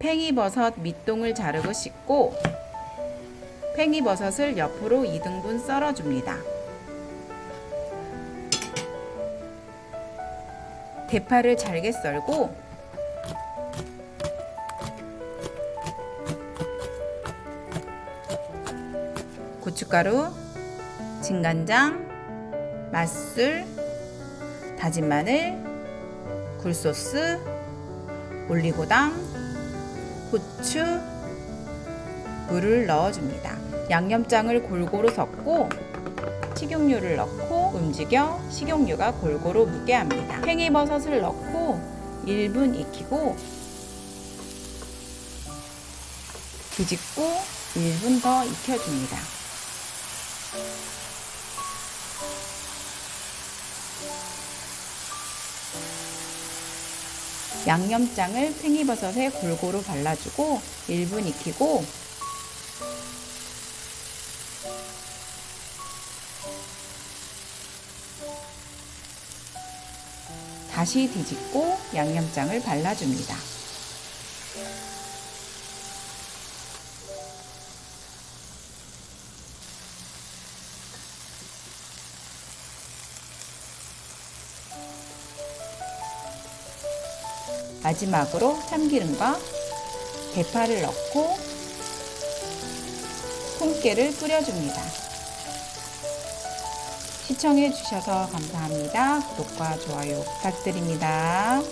팽이버섯 밑동을 자르고 씻고 팽이버섯을 옆으로 2등분 썰어줍니다. 대파를 잘게 썰고 고춧가루, 진간장, 맛술, 다진 마늘, 굴소스, 올리고당, 후추, 물을 넣어줍니다. 양념장을 골고루 섞고 식용유를 넣고 움직여 식용유가 골고루 묻게 합니다. 팽이버섯을 넣고 1분 익히고 뒤집고 1분 더 익혀줍니다. 양념장을 팽이버섯에 골고루 발라주고 1분 익히고 다시 뒤집고 양념장을 발라줍니다. 마지막으로 참기름과 대파를 넣고 통깨를 뿌려줍니다. 시청해 주셔서 감사합니다. 구독과 좋아요 부탁드립니다.